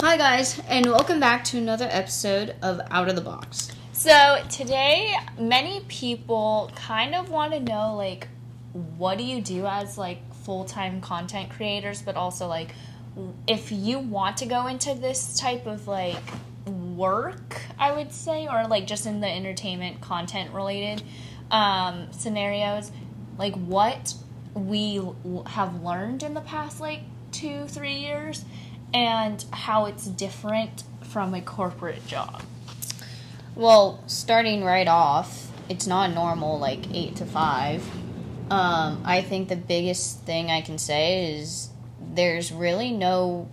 Hi guys, and welcome back to another episode of Out of the Box. So today, many people kind of want to know, like, what do you do as, like, full-time content creators, but also, like, if you want to go into this type of, like, work, I would say, or, like, just in the entertainment content-related scenarios, like, what we have learned in the past, like, 2-3 years, and how it's different from a corporate job. Well, starting right off, it's not normal, like 8 to 5. I think the biggest thing I can say is there's really no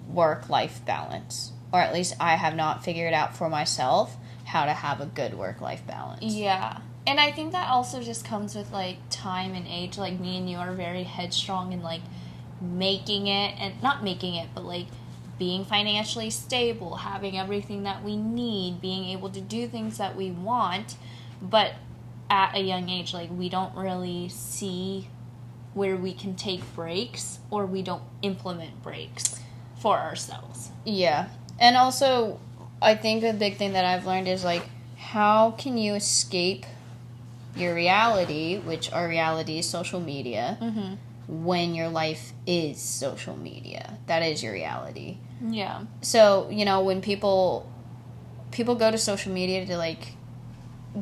work-life balance. Or at least I have not figured out for myself how to have a good work-life balance. Yeah. And I think that also just comes with, like, time and age. Like, me and you are very headstrong in, like, making it, and not making it, but, like, being financially stable, having everything that we need, being able to do things that we want. But at a young age, like, we don't really see where we can take breaks, or we don't implement breaks for ourselves. Yeah. And also, I think a big thing that I've learned is, like, how can you escape your reality, which our reality is social media, when your life is social media. That is your reality. Yeah. So, you know, when people go to social media to, like,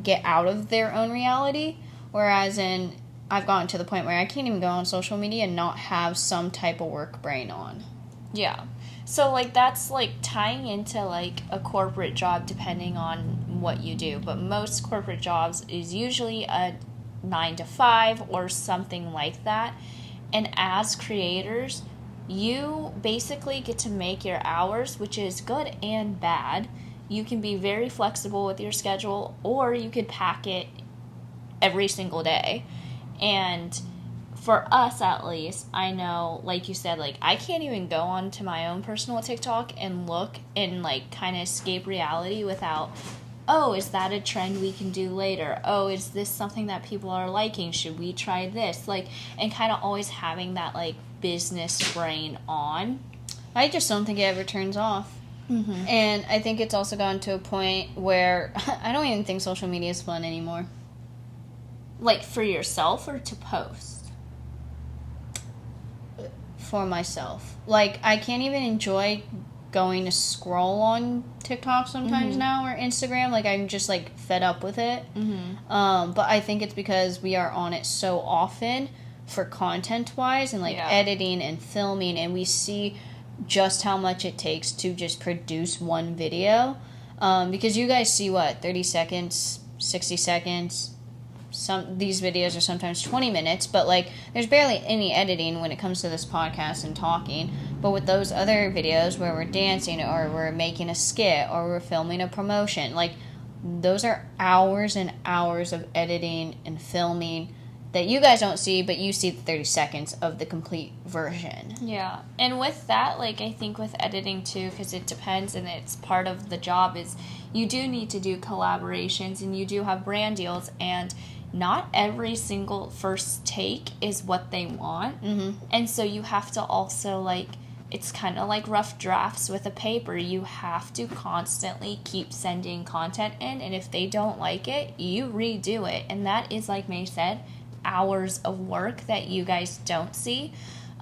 get out of their own reality, whereas I've gotten to the point where I can't even go on social media and not have some type of work brain on. Yeah. So, like, that's, like, tying into, like, a corporate job depending on what you do. But most corporate jobs is usually a 9 to 5 or something like that. And as creators, you basically get to make your hours, which is good and bad. You can be very flexible with your schedule, or you could pack it every single day. And for us, at least, I know, like you said, like, I can't even go onto my own personal TikTok and look and, like, kind of escape reality without, oh, is that a trend we can do later? Oh, is this something that people are liking? Should we try this? Like, and kind of always having that, like, business brain on. I just don't think it ever turns off. And I think it's also gotten to a point where I don't even think social media is fun anymore. Like, for yourself or to post? For myself. Like, I can't even enjoy going to scroll on TikTok sometimes now, or Instagram. Like, I'm just, like, fed up with it. But I think it's because we are on it so often for content-wise and, like, editing and filming, and we see just how much it takes to just produce one video. Because you guys see, 30 seconds, 60 seconds. These videos are sometimes 20 minutes, but, like, there's barely any editing when it comes to this podcast and talking. But with those other videos where we're dancing, or we're making a skit, or we're filming a promotion, like, those are hours and hours of editing and filming that you guys don't see, but you see the 30 seconds of the complete version. Yeah. And with that, like, I think with editing too, because it depends and it's part of the job, is you do need to do collaborations and you do have brand deals, and not every single first take is what they want. And so you have to also, like, it's kind of like rough drafts with a paper. You have to constantly keep sending content in, and if they don't like it, you redo it. And that is, like May said, hours of work that you guys don't see.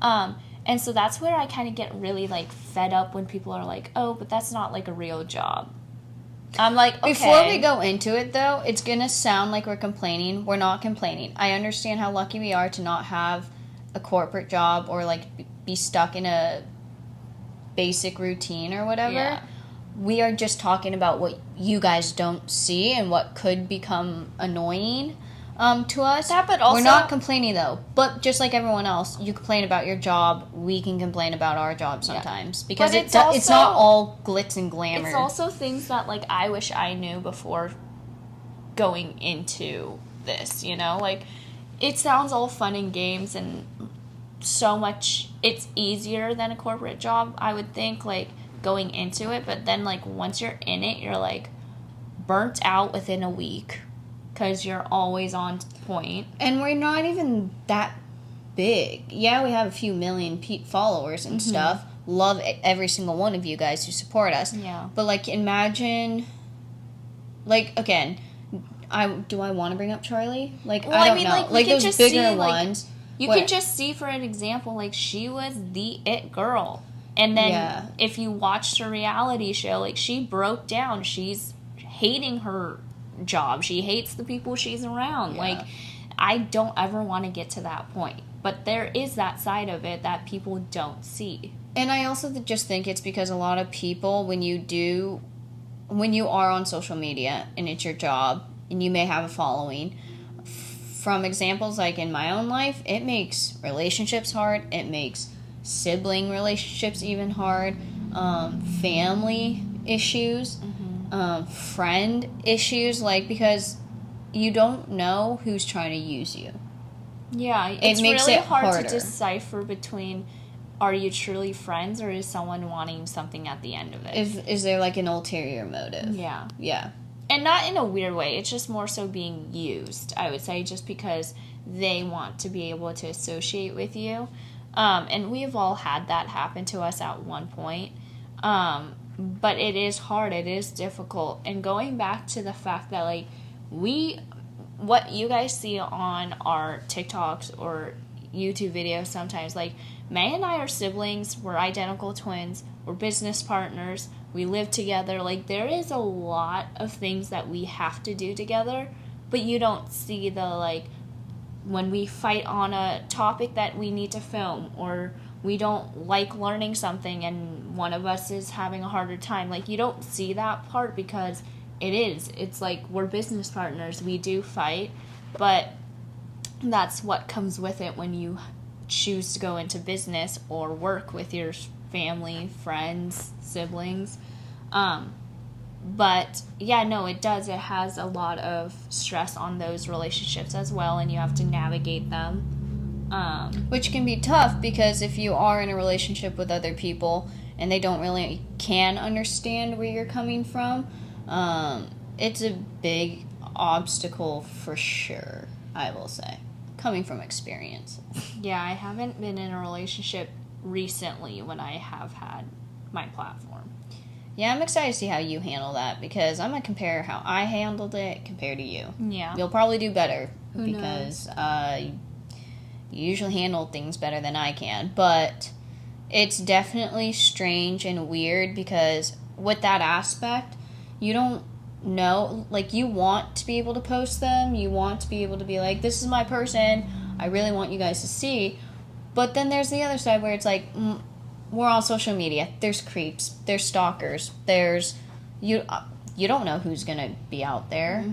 And so that's where I kind of get really, like, fed up when people are like, oh, but that's not, like, a real job. I'm like, okay. Before we go into it, though, it's going to sound like we're complaining. We're not complaining. I understand how lucky we are to not have a corporate job or, like, be stuck in a basic routine or whatever. Yeah. We are just talking about what you guys don't see and what could become annoying to us. That, but also, we're not complaining, though. But just like everyone else, you complain about your job. We can complain about our job sometimes. Because it's not all glitz and glamour. It's also things that, like, I wish I knew before going into this, you know? Like, it sounds all fun and games and so much, it's easier than a corporate job, I would think, like, going into it. But then, like, once you're in it, you're, like, burnt out within a week. Because you're always on point. And we're not even that big. Yeah, we have a few million followers and stuff. love every single one of you guys who support us. Yeah. But, like, imagine, like, again, do I want to bring up Charlie? Like, well, I don't know. Like those bigger ones. You can just see, for an example, like, she was the it girl. And then if you watched her reality show, like, she broke down. She's hating her job. She hates the people she's around. Yeah. Like, I don't ever want to get to that point. But there is that side of it that people don't see. And I also just think it's because a lot of people, when you are on social media and it's your job and you may have a following, from examples like in my own life, it makes relationships hard. It makes sibling relationships even hard. Family issues, friend issues, like, because you don't know who's trying to use you. Yeah, it's makes really it hard harder to decipher between, are you truly friends, or is someone wanting something at the end of it? Is there, like, an ulterior motive? Yeah. Yeah. And not in a weird way. It's just more so being used, I would say, just because they want to be able to associate with you. And we've all had that happen to us at one point. But it is hard. It is difficult. And going back to the fact that, like, what you guys see on our TikToks or YouTube videos sometimes, like, May and I are siblings. We're identical twins. We're business partners. We live together. Like, there is a lot of things that we have to do together, but you don't see the, like, when we fight on a topic that we need to film, or we don't like learning something and one of us is having a harder time. Like, you don't see that part because it's like, we're business partners. We do fight, but that's what comes with it when you choose to go into business or work with your family, friends, siblings. But yeah, no, it does. It has a lot of stress on those relationships as well, and you have to navigate them. Which can be tough, because if you are in a relationship with other people and they don't really can understand where you're coming from, it's a big obstacle for sure, I will say, coming from experience. Yeah, I haven't been in a relationship recently when I have had my platform. Yeah, I'm excited to see how you handle that, because I'm going to compare how I handled it compared to you. Yeah. You'll probably do better, Who because you usually handle things better than I can. But it's definitely strange and weird, because with that aspect, you don't know, like, you want to be able to post them, you want to be able to be like, this is my person, I really want you guys to see. But then there's the other side where it's like, we're on social media, there's creeps, there's stalkers, there's you don't know who's gonna be out there.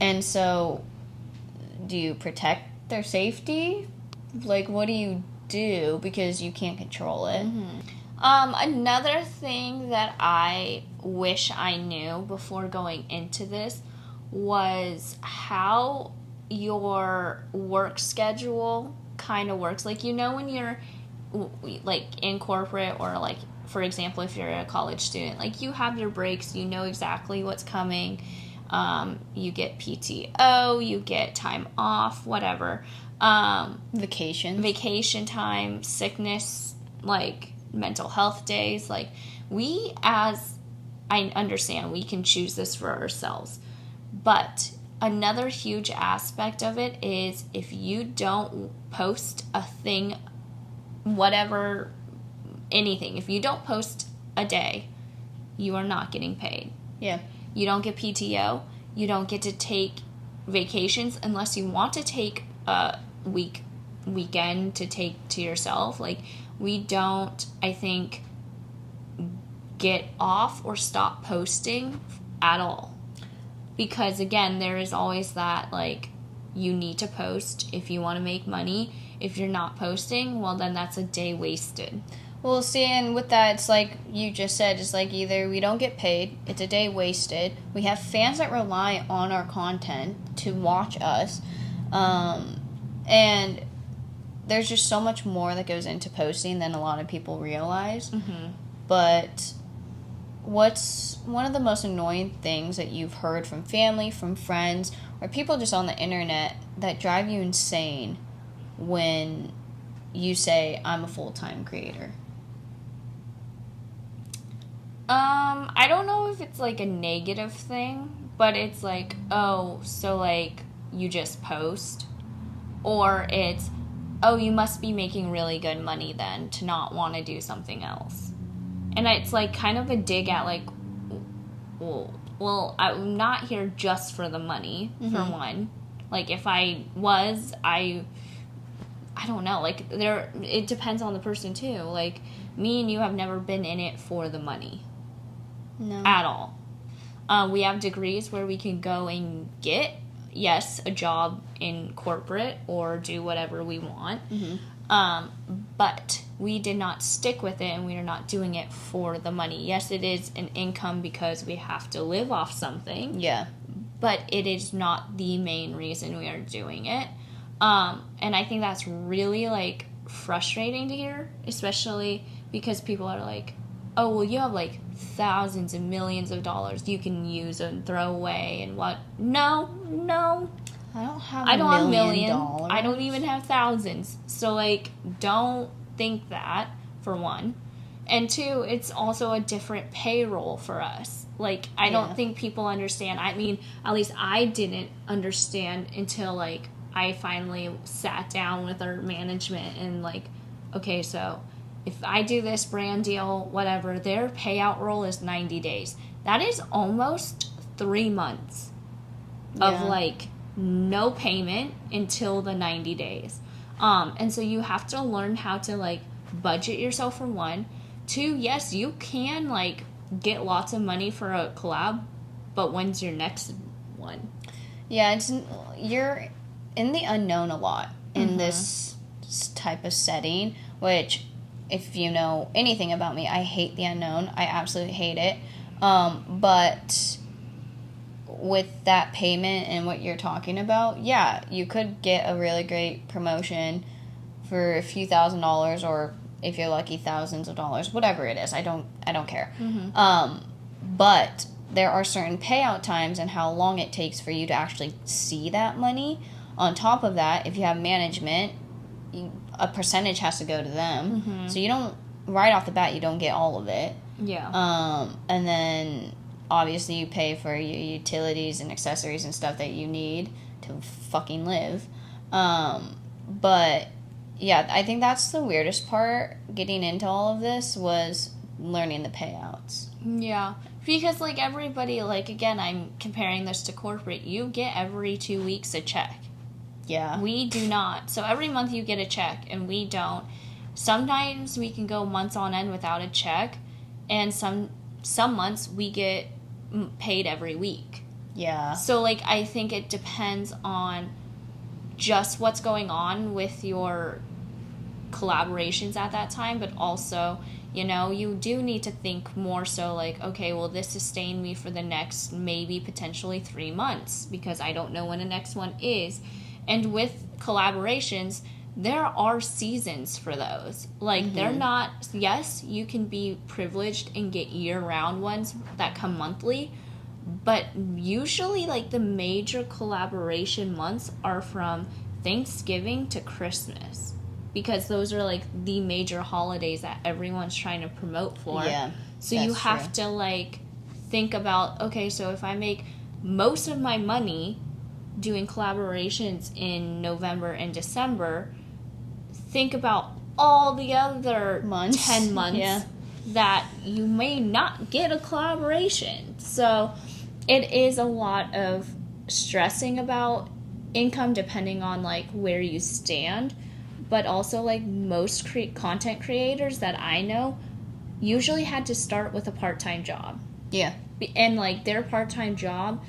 And so, do you protect their safety? Like, what do you do, because you can't control it? Another thing that I wish I knew before going into this was how your work schedule kind of works. Like, you know, when you're, like, in corporate, or, like, for example, if you're a college student, like, you have your breaks, you know exactly what's coming. You get PTO, you get time off, whatever. Vacation time, sickness, like, mental health days. Like, I understand we can choose this for ourselves, but another huge aspect of it is, if you don't post a thing, whatever, anything, if you don't post a day, you are not getting paid. Yeah. You don't get PTO. You don't get to take vacations unless you want to take a weekend to take to yourself. Like, we don't, I think, get off or stop posting at all. Because, again, there is always that, like, you need to post if you want to make money. If you're not posting, well, then that's a day wasted. Well, see, and with that, it's like you just said, it's like, either we don't get paid, it's a day wasted, we have fans that rely on our content to watch us, and there's just so much more that goes into posting than a lot of people realize. But what's one of the most annoying things that you've heard from family, from friends, or people just on the internet that drive you insane when you say, I'm a full-time creator? I don't know if it's like a negative thing, but it's like, oh, so like you just post, or it's, oh, you must be making really good money then to not want to do something else. And it's like kind of a dig at like, well, I'm not here just for the money, for one. Like if I was, I don't know, like it depends on the person too. Like me and you have never been in it for the money. No. At all. We have degrees where we can go and get, yes, a job in corporate or do whatever we want. But we did not stick with it, and we are not doing it for the money. Yes, it is an income because we have to live off something. Yeah. But it is not the main reason we are doing it. And I think that's really, like, frustrating to hear, especially because people are like, oh, well, you have, like, thousands and millions of dollars you can use and throw away and what. No. I don't have a million. I don't even have thousands. So, like, don't think that, for one. And two, it's also a different payroll for us. Like, I don't think people understand. I mean, at least I didn't understand until, like, I finally sat down with our management and, like, okay, so if I do this brand deal, whatever, their payout roll is 90 days. That is almost 3 months of, like, no payment until the 90 days. And so you have to learn how to, like, budget yourself for one. Two, yes, you can, like, get lots of money for a collab, but when's your next one? Yeah, you're in the unknown a lot in this type of setting, which, if you know anything about me, I hate the unknown. I absolutely hate it. But with that payment and what you're talking about, yeah, you could get a really great promotion for a few $1,000s, or if you're lucky, thousands of dollars, whatever it is. I don't care. But there are certain payout times and how long it takes for you to actually see that money. On top of that, if you have management, a percentage has to go to them. So you don't, right off the bat, you don't get all of it. Yeah. And then obviously you pay for your utilities and accessories and stuff that you need to fucking live. But yeah, I think that's the weirdest part getting into all of this, was learning the payouts. Yeah. Because, like, everybody, like, again, I'm comparing this to corporate. You get every 2 weeks a check. Yeah. We do not. So every month you get a check, and we don't. Sometimes we can go months on end without a check, and some months we get paid every week. Yeah. So, like, I think it depends on just what's going on with your collaborations at that time, but also, you know, you do need to think more so like, okay, will this sustain me for the next maybe potentially 3 months, because I don't know when the next one is. And with collaborations, there are seasons for those. Like, they're not, yes, you can be privileged and get year-round ones that come monthly, but usually, like, the major collaboration months are from Thanksgiving to Christmas, because those are, like, the major holidays that everyone's trying to promote for. Yeah, so you have to, like, think about, okay, so if I make most of my money doing collaborations in November and December, think about all the other 10 months that you may not get a collaboration. So it is a lot of stressing about income depending on, like, where you stand. But also, like, most content creators that I know usually had to start with a part-time job. Yeah. And, like, their part-time job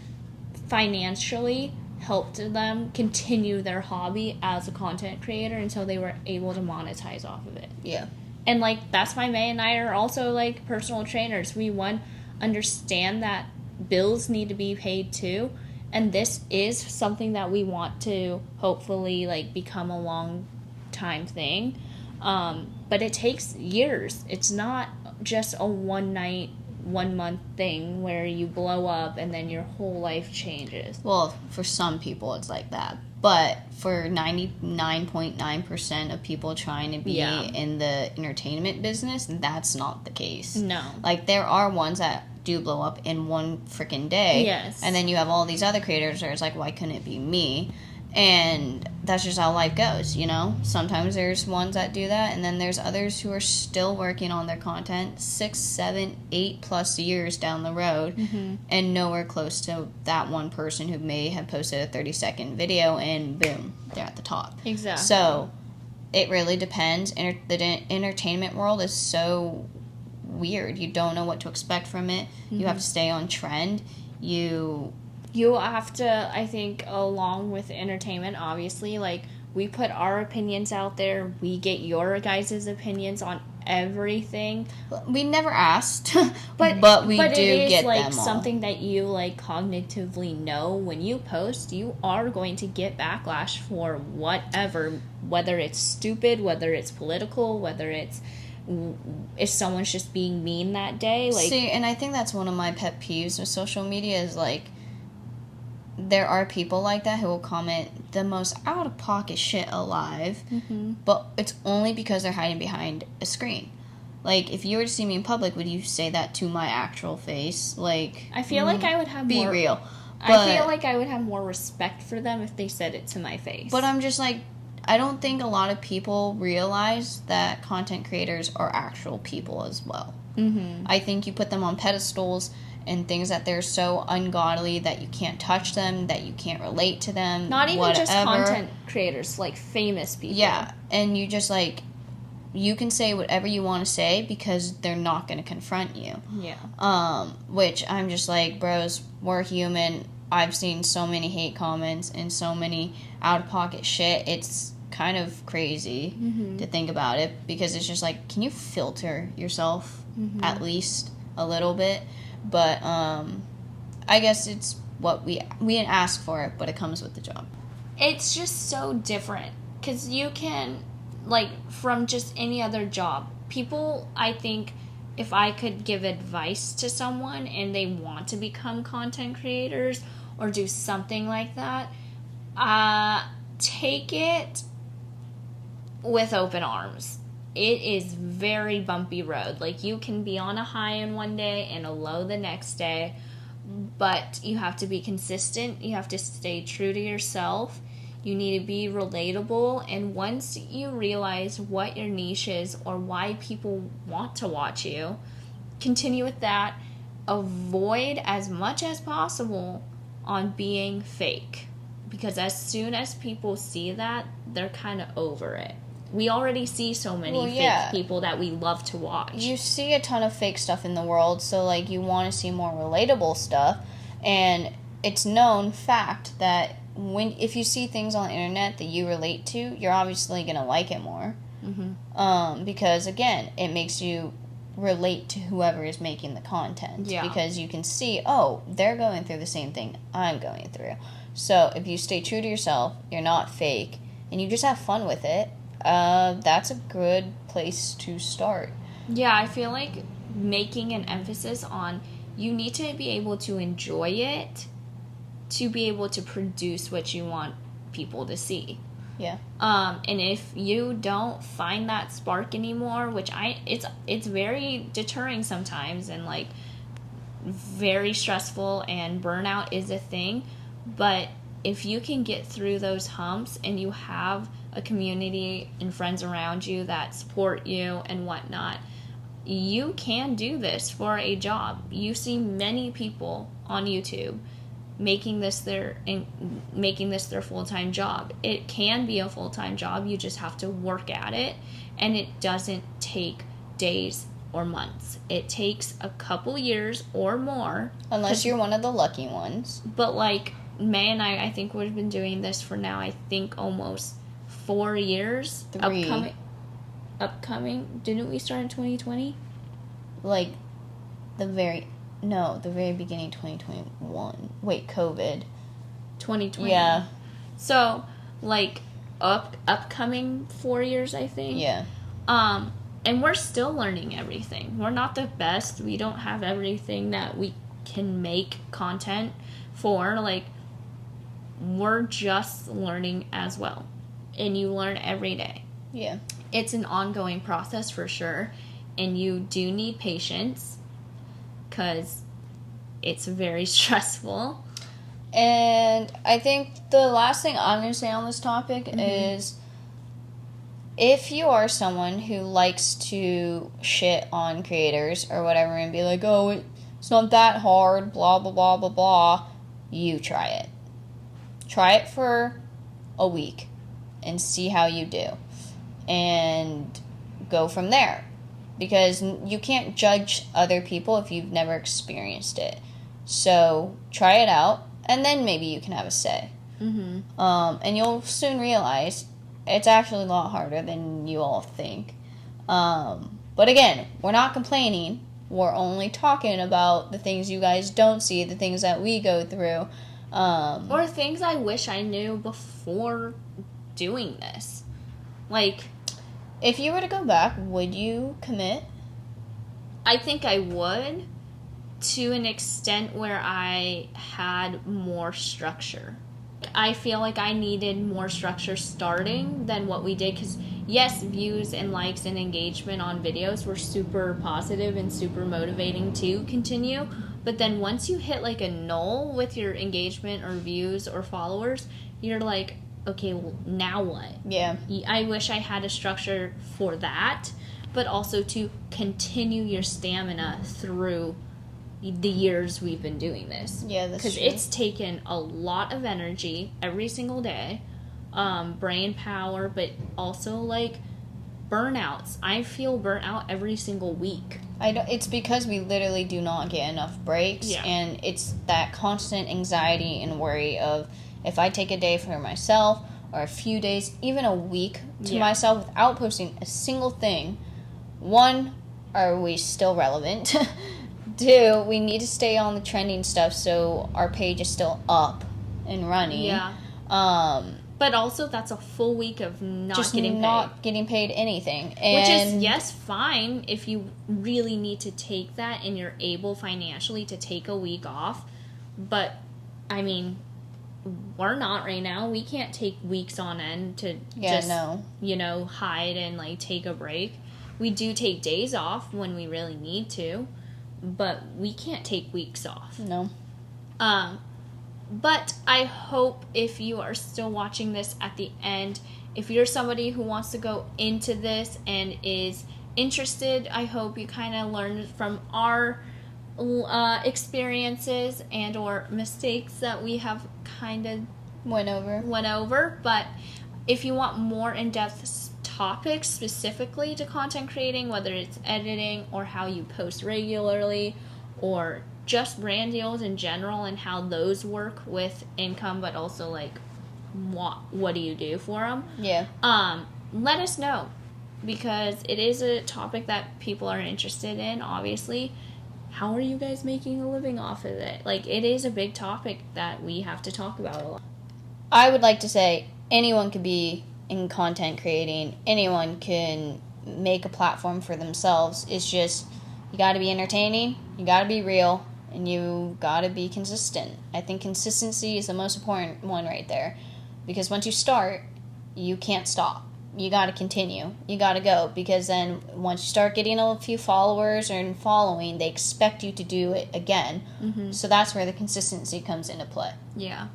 financially helped them continue their hobby as a content creator until they were able to monetize off of it. Yeah. And, like, that's why May and I are also, like, personal trainers. We, one, understand that bills need to be paid too, and this is something that we want to hopefully, like, become a long time thing. But it takes years. It's not just a one night 1 month thing where you blow up and then your whole life changes. Well, for some people it's like that. But for 99.9% of people trying to be in the entertainment business, that's not the case. No. Like, there are ones that do blow up in one freaking day. Yes. And then you have all these other creators where it's like, why couldn't it be me? And that's just how life goes, you know? Sometimes there's ones that do that, and then there's others who are still working on their content 6, 7, 8+ years down the road, and nowhere close to that one person who may have posted a 30-second video, and boom, they're at the top. Exactly. So, it really depends. The entertainment world is so weird. You don't know what to expect from it. You have to stay on trend. You have to, I think, along with entertainment, obviously, like, we put our opinions out there. We get your guys' opinions on everything. We never asked, but we do it is, get like, them all. something that you, like, cognitively know. When you post, you are going to get backlash for whatever, whether it's stupid, whether it's political, whether it's if someone's just being mean that day. Like, see, and I think that's one of my pet peeves with social media is, like, there are people like that who will comment the most out-of-pocket shit alive, but it's only because they're hiding behind a screen. Like, if you were to see me in public, would you say that to my actual face? Like, I feel like I would have be more... real. I feel like I would have more respect for them if they said it to my face. But I'm just like, I don't think a lot of people realize that content creators are actual people as well. I think you put them on pedestals and things that they're so ungodly that you can't touch them, that you can't relate to them. Not even whatever. just content creators, like famous people. Yeah, and you just, like, you can say whatever you want to say because they're not going to confront you. Yeah. Which I'm just like, bros, we're human. I've seen so many hate comments and so many out-of-pocket shit. It's kind of crazy to think about it because it's just like, can you filter yourself at least a little bit? But I guess it's what we didn't ask for it, but it comes with the job. It's just so different because you can, like, from just any other job, people, I think, if I could give advice to someone and they want to become content creators or do something like that, take it with open arms. It is very bumpy road. Like, you can be on a high in one day and a low the next day, but you have to be consistent. You have to stay true to yourself. You need to be relatable, and once you realize what your niche is or why people want to watch you, continue with that. Avoid as much as possible on being fake, because as soon as people see that, they're kind of over it. We already see so many fake people that we love to watch. You see a ton of fake stuff in the world, so, like, you want to see more relatable stuff, and it's known fact that if you see things on the internet that you relate to, you're obviously going to like it more. Because, again, it makes you relate to whoever is making the content. Yeah. Because you can see, oh, they're going through the same thing I'm going through. So if you stay true to yourself, you're not fake, and you just have fun with it, that's a good place to start. Yeah, I feel like making an emphasis on you need to be able to enjoy it to be able to produce what you want people to see. Yeah. And if you don't find that spark anymore, which it's very deterring sometimes and, like, very stressful, and burnout is a thing, but if you can get through those humps and you have a community and friends around you that support you and whatnot, you can do this for a job. You see many people on YouTube making this their full-time job. It can be a full-time job. You just have to work at it, and it doesn't take days or months. It takes a couple years or more. Unless you're one of the lucky ones. But, like, May and I think we've been doing this for now, I think, almost 4 years. 3. Upcoming. Didn't we start in 2020? Like, the very beginning 2021. Wait, COVID. 2020. Yeah. So, like, upcoming 4 years, I think. Yeah. and we're still learning everything. We're not the best. We don't have everything that we can make content for. Like, we're just learning as well. And you learn every day. Yeah. It's an ongoing process for sure. And you do need patience because it's very stressful. And I think the last thing I'm going to say on this topic is, if you are someone who likes to shit on creators or whatever and be like, oh, it's not that hard, blah, blah, blah, blah, blah, you try it. Try it for a week and see how you do. And go from there. Because you can't judge other people if you've never experienced it. So try it out, and then maybe you can have a say. And you'll soon realize it's actually a lot harder than you all think. But again, we're not complaining. We're only talking about the things you guys don't see, the things that we go through. Or things I wish I knew before doing this. Like, if you were to go back, would you commit? I think I would, to an extent where I had more structure. I feel like I needed more structure starting than what we did, because yes, views and likes and engagement on videos were super positive and super motivating to continue, but then once you hit like a null with your engagement or views or followers, you're like, okay, well, now what? Yeah. I wish I had a structure for that, but also to continue your stamina through the years we've been doing this. Yeah, that's true. Because it's taken a lot of energy every single day, brain power, but also like burnouts. I feel burnt out every single week. It's because we literally do not get enough breaks, and it's that constant anxiety and worry of, if I take a day for myself, or a few days, even a week to myself without posting a single thing, one, are we still relevant? Two, we need to stay on the trending stuff so our page is still up and running. Yeah. But also, that's a full week of not getting paid anything. And which is, yes, fine if you really need to take that and you're able financially to take a week off. But, I mean, we're not right now. We can't take weeks on end to hide and like take a break. We do take days off when we really need to, but we can't take weeks off. No. But I hope if you are still watching this at the end, if you're somebody who wants to go into this and is interested, I hope you kind of learn from our experiences and or mistakes that we have kind of went over. But if you want more in-depth topics specifically to content creating, whether it's editing or how you post regularly or just brand deals in general and how those work with income, but also like what do you do for them, let us know, because it is a topic that people are interested in. Obviously, how are you guys making a living off of it? Like, it is a big topic that we have to talk about a lot. I would like to say anyone could be in content creating. Anyone can make a platform for themselves. It's just, you got to be entertaining, you got to be real, and you got to be consistent. I think consistency is the most important one right there, because once you start, you can't stop. You got to continue. You got to go, because then once you start getting a few followers and following, they expect you to do it again. Mm-hmm. So that's where the consistency comes into play. Yeah.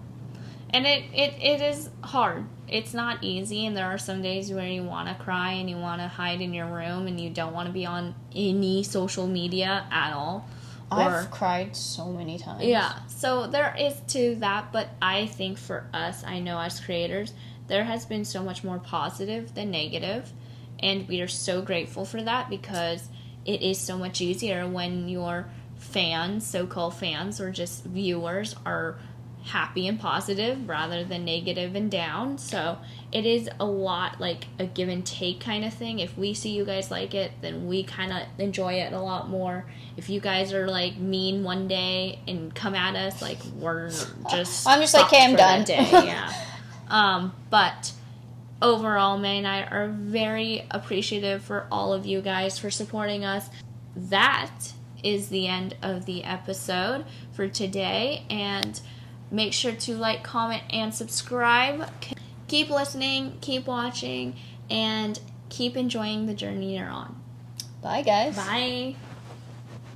And it is hard. It's not easy, and there are some days where you want to cry and you want to hide in your room and you don't want to be on any social media at all. I've cried so many times. Yeah. So there is to that, but I think for us, I know as creators, there has been so much more positive than negative, and we are so grateful for that, because it is so much easier when your fans, so-called fans, or just viewers are happy and positive rather than negative and down. So it is a lot like a give and take kind of thing. If we see you guys like it, then we kind of enjoy it a lot more. If you guys are like mean one day and come at us, like, we're just I'm just like, okay, I'm done. Yeah. But overall, May and I are very appreciative for all of you guys for supporting us. That is the end of the episode for today, and make sure to like, comment, and subscribe. Keep listening, keep watching, and keep enjoying the journey you're on. Bye, guys. Bye.